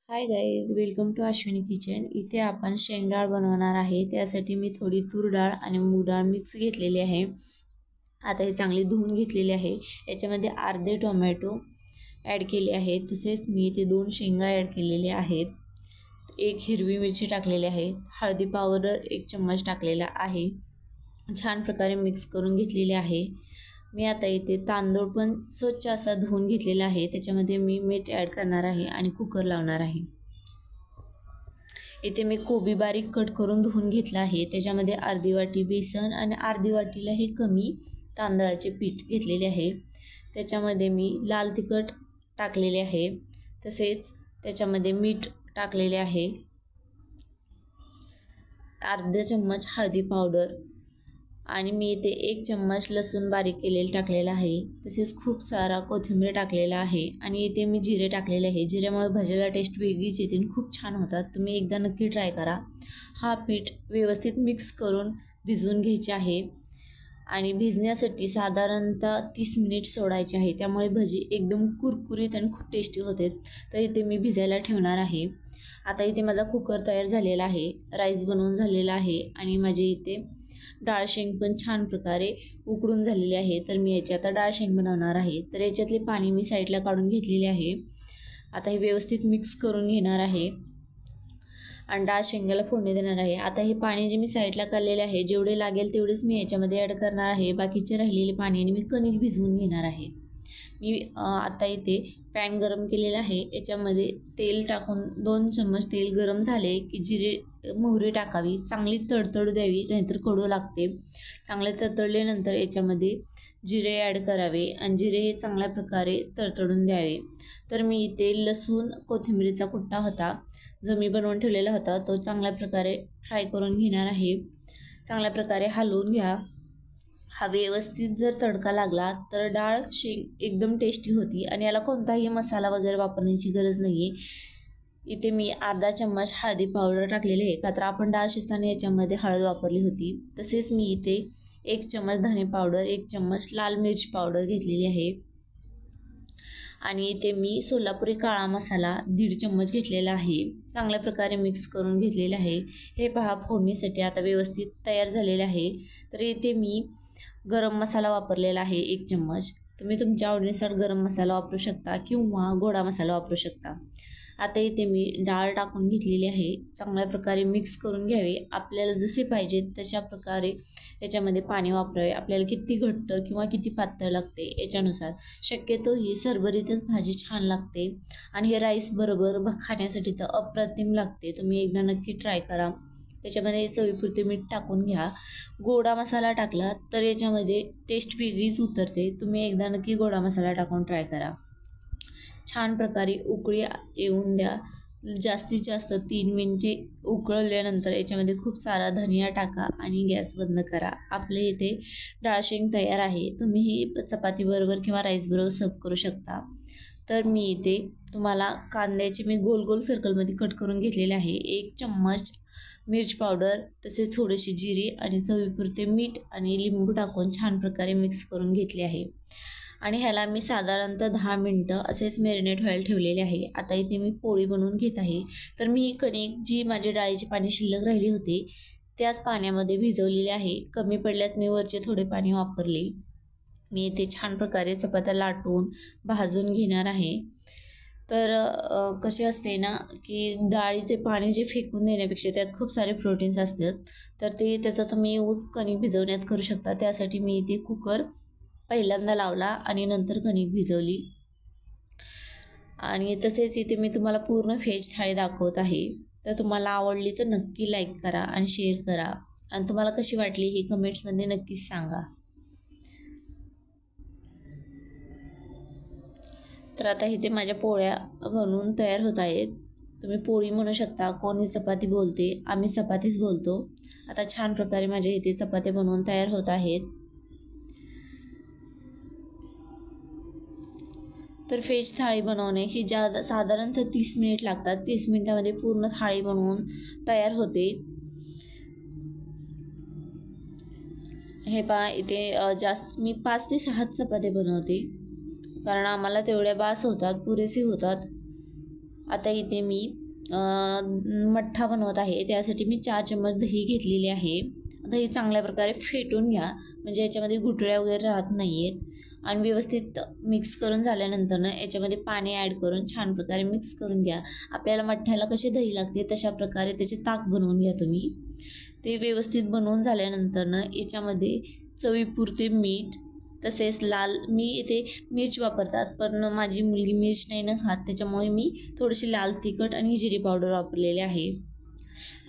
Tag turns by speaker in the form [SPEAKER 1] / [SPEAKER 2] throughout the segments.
[SPEAKER 1] High guys, welcome to Ashwini kitchen. इथे आपण शेंगडाळ बनवणार आहे। त्यासाठी मी थोडी तूर डाळ आणि मूग डाळ मिक्स घेतलेली आहे। आता हे चांगले धुवून घेतलेले आहे। याच्यामध्ये अर्धे टोमॅटो ॲड केले आहेत। तसेच मी इथे 2 शेंगा ॲड केलेले आहेत। 1 हिरवी मिरची टाकलेली आहे। हळदी पावडर 1 चम्मच टाकलेला आहे। छान प्रकारे मिक्स करून घेतलेले आहे। मी आता इथे तांदूळ पण स्वच्छ असा धुवून घेतलेला आहे। त्याच्यामध्ये मी मीठ ॲड करणार आहे आणि कुकर लावणार आहे। इथे मी कोबी बारीक कट करून धुवून घेतला आहे। त्याच्यामध्ये अर्धी वाटी बेसन आणि अर्धी वाटीला हे कमी तांदळाचे पीठ घेतलेले आहे। त्याच्यामध्ये मी लाल तिखट टाकलेले आहे। तसेच त्याच्यामध्ये मीठ टाकलेले आहे। अर्धा चम्मच हळदी पावडर आणि मी इथे 1 चम्मच लसूण बारीक केलेला टाकलेला आहे। तसेच खूप सारा कोथिंबीर टाकलेला आहे आणि इथे मी जिरे टाकलेले आहे। जिऱ्यामुळे भाजीला टेस्ट वेगळीच येते आणि खूप छान होतात। तुम्ही एकदा नक्की ट्राय करा। हा पीठ व्यवस्थित मिक्स करून भिजवून घ्यायचे आहे आणि भिजण्यासाठी साधारणतः 30 मिनिट सोडायचे आहे। त्यामुळे भजी एकदम कुरकुरीत आणि खूप टेस्टी होते। तर इथे मी भिजायला ठेवणार आहे। आता इथे माझा कुकर तयार झालेला आहे, राईस बनवून झालेला आहे आणि माझे इथे डाळ शेंग पण छान प्रकारे उकडून झालेली आहे। तर मी याची आता डाळ शेंग बनवणार आहे। तर याच्यातले पाणी मी साईडला काढून घेतलेले आहे। आता हे व्यवस्थित मिक्स करून घेणार आहे आणि डाळ शेंगाला फोडणी देणार आहे। आता हे पाणी जे मी साईडला काढलेले आहे, जेवढे लागेल तेवढेच मी याच्यामध्ये ॲड करणार आहे। बाकीचे राहिलेले पाणी आणि मी कणिक भिजवून घेणार आहे। मी आता इथे पॅन गरम केलेला आहे। याच्यामध्ये तेल टाकून 2 चम्मच तेल गरम झाले की जिरे मोहरी टाकावी, चांगली तडतडू द्यावी, नाहीतर कडू लागते। चांगले तडतडल्यानंतर याच्यामध्ये जिरे ॲड करावे आणि जिरे हे चांगल्या प्रकारे तडतडून द्यावे। तर मी इथे लसूण कोथिंबीरीचा कुट्टा होता जो मी बनवून ठेवलेला होता, तो चांगल्या प्रकारे फ्राय करून घेणार आहे। चांगल्या प्रकारे हलवून घ्या। हा व्यवस्थित जर तडका लागला तर डाळ शेंग एकदम टेस्टी होती आणि याला कोणताही मसाला वगैरे वापरण्याची गरज नाही आहे। इथे मी अर्धा चम्मच हळदी पावडर टाकलेली आहे, का तर आपण डाळ शिजताना याच्यामध्ये हळद वापरली होती। तसेच मी इथे 1 चम्मच धने पावडर, 1 चम्मच लाल मिरची पावडर घेतलेली आहे आणि इथे मी सोलापुरी काळा मसाला 1.5 चम्मच घेतलेला आहे। चांगल्या प्रकारे मिक्स करून घेतलेले आहे। हे पहा फोडणीसाठी आता व्यवस्थित तयार झालेले आहे। तर इथे मी गरम मसाला वापरलेला आहे 1 चम्मच। तुम्ही तुमच्या आवडीनुसार गरम मसाला वापरू शकता किंवा गोडा मसाला वापरू शकता। आता इथे मी डाळ टाकून घेतलेली आहे। चांगल्या प्रकारे मिक्स करून घ्यावे। आपल्याला जसे पाहिजे तशा प्रकारे याच्यामध्ये पाणी वापरावे। आपल्याला किती घट्ट किंवा किती पातळ लागते याच्यानुसार। शक्यतो ही सरभरीतच भाजी छान लागते आणि हे राईस बरोबर खाण्यासाठी तर अप्रतिम लागते। तुम्ही एकदा नक्की ट्राय करा। याच्यामध्ये चवीपुरते मीठ टाकून घ्या। गोडा मसाला टाकला तर याच्यामध्ये टेस्ट वेगळीच उतरते। तुम्ही एकदा नक्की गोडा मसाला टाकून ट्राय करा। छान प्रकारे उकळी येऊन द्या। जास्तीत जास्त 3 मिनिटे उकळल्यानंतर याच्यामध्ये खूप सारा धनिया टाका आणि गॅस बंद करा। आपले इथे डाळ शेंग तयार आहे। तुम्ही ही चपातीबरोबर किंवा राईसबरोबर सर्व करू शकता। तर मी इथे तुम्हाला कांद्याचे मी गोल गोल सर्कलमध्ये कट करून घेतलेले आहे। 1 चम्मच मिरची पावडर, तसेच थोडेसे जिरे आणि चवीपुरते मीठ आणि लिंबू टाकून छान प्रकारे मिक्स करून घेतले आहे आणि ह्याला मी साधारणतः 10 मिनिटं असेच मॅरिनेट व्हायला ठेवलेले आहे। आता इथे मी पोळी बनवून घेत आहे। तर मी कणिक जी माझे डाळीचे पाणी शिल्लक राहिले होते त्याच पाण्यामध्ये भिजवलेले आहे। कमी पडल्यास मी वरचे थोडे पाणी वापरले। मी इथे छान प्रकारे चपात्या लाटून भाजून घेणार आहे। तर कसे असते ना की डाळीचे पाणी जे फेकून देण्यापेक्षा त्यात खूप सारे प्रोटीन्स असतात, तर त्याचा तुम्ही यूज कणिक भिजवण्यात करू शकता। त्यासाठी मी इथे कुकर पहिल्यांदा लावला आणि नंतर कणिक भिजवली आणि तसेच इथे मी तुम्हाला पूर्ण व्हेज थाळी दाखवत आहे। तर तुम्हाला आवडली तर नक्की लाईक करा आणि शेअर करा आणि तुम्हाला कशी वाटली ही कमेंट्समध्ये नक्कीच सांगा। तर आता इथे माझ्या पोळ्या बनवून तयार होत आहेत। तुम्ही पोळी म्हणू शकता, कोणी चपाती बोलते, आम्ही चपातीच बोलतो। आता छान प्रकारे माझ्या इथे चपात्या बनवून तयार होत आहेत। तर व्हेज थाळी बनवणे ही साधारणतः 30 मिनिट लागतात। 30 मिनिटामध्ये पूर्ण थाळी बनवून तयार होते। हे पहा इथे जास्त मी 5 ते 6 चपात्या बनवते, कारण आम्हाला तेवढ्या बास होतात, पुरेसे होतात। आता इथे मी मठ्ठा बनवत आहे. त्यासाठी मी 4 चम्मच दही घेतलेली आहे. दही चांगल्या प्रकारे फेटून घ्या, म्हणजे याच्यामध्ये गुठळ्या वगैरे राहत नाही आहेत. आणि व्यवस्थित मिक्स करून झाल्यानंतर याच्यामध्ये पाणी ॲड करून छान प्रकारे मिक्स करून घ्या. आपल्याला मठ्ठ्याला कसे दही लागते तशा प्रकारे त्याचे ताक बनवून घ्या तुम्ही. ते व्यवस्थित बनवून झाल्यानंतर याच्यामध्ये चवीपुरते मीठ, तसेच मी इथे मिर्च वापरतात, पण माझी मुलगी मिर्च नाही ना खात, त्याच्यामुळे मी थोडीशी लाल तिखट आणि जिरे पावडर वापरलेले आहे.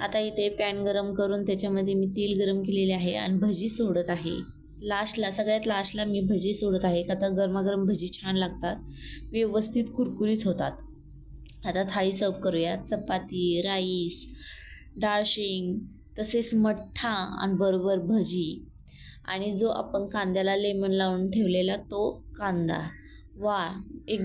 [SPEAKER 1] आता इथे पॅन गरम करून त्याच्यामध्ये मी तेल गरम केलेले आहे आणि भजी सोडत आहे. सगळ्यात लास्टला मी भजी सोडत आहे, का तर गरमागरम भजी छान लागतात, व्यवस्थित कुरकुरीत होतात. आता थाळी सर्व करूया. चपाती, राईस, डाळ शेंग, तसेच मठ्ठा आणि बरोबर भजी, आणि जो आपण कांद्याला लेमन लावून ठेवलेला तो कांदा. वा, एक